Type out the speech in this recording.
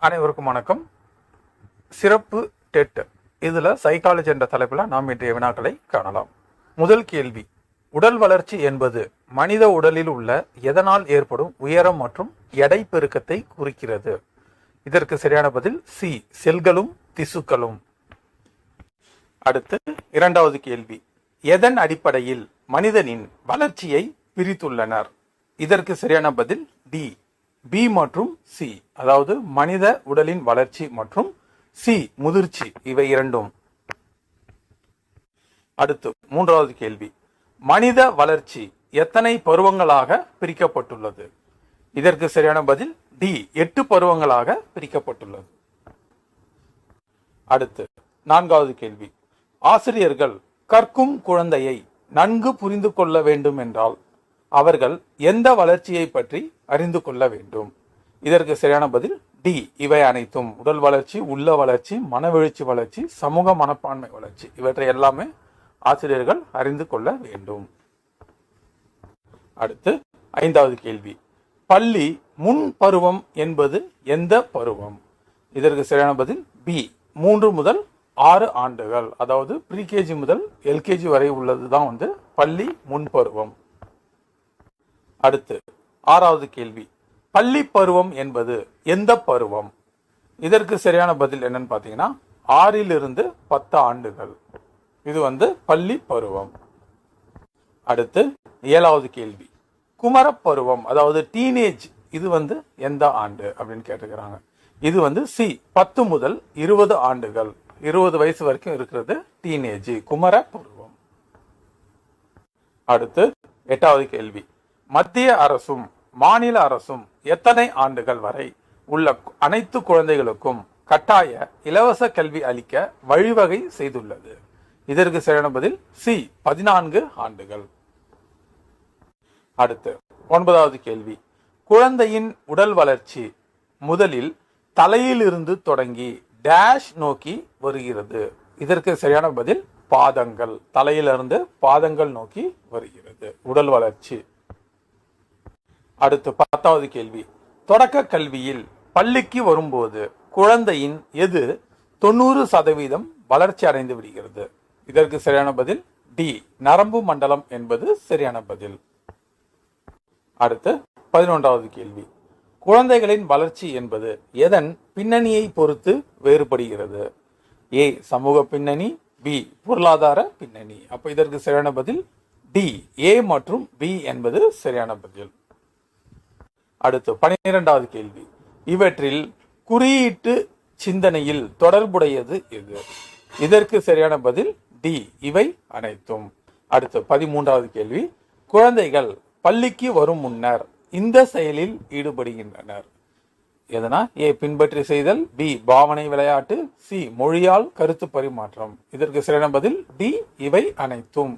அனைவருக்கும் வணக்கம். சிறப்பு டெட் இதில் சைக்காலஜி என்ற தலைப்பில் நாம் இன்றைய வினாக்களை காணலாம். முதல் கேள்வி, உடல் வளர்ச்சி என்பது மனித உடலில் உள்ள எதனால் ஏற்படும் உயரம் மற்றும் எடை பெருக்கத்தை குறிக்கிறது? இதற்கு சரியான பதில் சி, செல்களும் திசுக்களும். அடுத்து இரண்டாவது கேள்வி, எதன் அடிப்படையில் மனிதனின் வளர்ச்சியை பிரித்துள்ளனர்? இதற்கு சரியான பதில் டி, பி மற்றும் சி, அதாவது மனித உடலின் வளர்ச்சி மற்றும் சி முதிர்ச்சி, இவை இரண்டும். அடுத்து மூன்றாவது கேள்வி, மனித வளர்ச்சி எத்தனை பருவங்களாக பிரிக்கப்பட்டுள்ளது? இதற்கு சரியான பதில் டி, 8 பருவங்களாக பிரிக்கப்பட்டுள்ளது. அடுத்து நான்காவது கேள்வி, ஆசிரியர்கள் கற்கும் குழந்தையை நன்கு புரிந்து கொள்ள வேண்டும் என்றால் அவர்கள் எந்த வளர்ச்சியை பற்றி அறிந்து கொள்ள வேண்டும்? இதற்கு சரியான பதில் டி, இவை அனைத்தும். உடல் வளர்ச்சி, உள்ள வளர்ச்சி, மனவெழுச்சி வளர்ச்சி, சமூக மனப்பான்மை வளர்ச்சி, இவற்றை எல்லாமே ஆசிரியர்கள் அறிந்து கொள்ள வேண்டும். அடுத்து ஐந்தாவது கேள்வி, பள்ளி முன் பருவம் என்பது எந்த பருவம்? இதற்கு சரியான பதில் பி, 3 முதல் 6 ஆண்டுகள், அதாவது ப்ரீகேஜி முதல் எல்கேஜி வரை உள்ளதுதான் பள்ளி முன்பருவம். அடுத்து ஆறாவது கேள்வி, பள்ளி பருவம் என்பது எந்த பருவம்? இதற்கு சரியான பதில் என்னன்னு பார்த்தீங்கன்னா 6 to 10 ஆண்டுகள், இது பள்ளி பருவம். அடுத்து ஏழாவது கேள்வி, குமரப்பருவம் அதாவது டீனேஜ், இது எந்த ஆண்டு அப்படின்னு கேட்டுக்கிறாங்க. இது சி, 10 முதல் 20 ஆண்டுகள், 20 வயசு வரைக்கும் இருக்கிறது டீனேஜ், குமர பருவம். அடுத்து எட்டாவது கேள்வி, மத்திய அரசும் மாநில அரசும் எத்தனை ஆண்டுகள் வரை உள்ள அனைத்து குழந்தைகளுக்கும் கட்டாய இலவச கல்வி அளிக்க வழிவகை செய்துள்ளது? இதற்கு சரியான பதில் சி, 14 ஆண்டுகள். அடுத்து 9வது கேள்வி, குழந்தையின் உடல் வளர்ச்சி முதலில் தலையிலிருந்து தொடங்கி டேஷ் நோக்கி வருகிறது? இதற்கு சரியான பதில் பாதங்கள், தலையிலிருந்து பாதங்கள் நோக்கி வருகிறது உடல் வளர்ச்சி. அடுத்து 10வது கேள்வி, தொடக்க கல்வியில் பள்ளிக்கு வரும்போது குழந்தையின் எது 90% வளர்ச்சி அடைந்து விடுகிறது? இதற்கு சரியான பதில் டி, நரம்பு மண்டலம் என்பது சரியான பதில். அடுத்து 11வது கேள்வி, குழந்தைகளின் வளர்ச்சி என்பது எதன் பின்னணியை பொறுத்து வேறுபடுகிறது? ஏ, சமூக பின்னணி, பி, பொருளாதார பின்னணி. அப்ப இதற்கு சரியான பதில் டி, ஏ மற்றும் பி என்பது சரியான பதில். அடுத்து 12வது கேள்வி, இவற்றில் குறியீட்டு சிந்தனையில் தொடர்புடையது எது? இதற்கு சரியான பதில் டி, இவை அனைத்தும். அடுத்து 13வது கேள்வி, குழந்தைகள் பள்ளிக்கு வரும் முன்னர் இந்த செயலில் ஈடுபடுகின்றனர். எதனா? ஏ, பின்பற்றி செய்தல், பி, பாவனை விளையாட்டு, சி, மொழியால் கருத்து பரிமாற்றம். இதற்கு சரியான பதில் டி, இவை அனைத்தும்.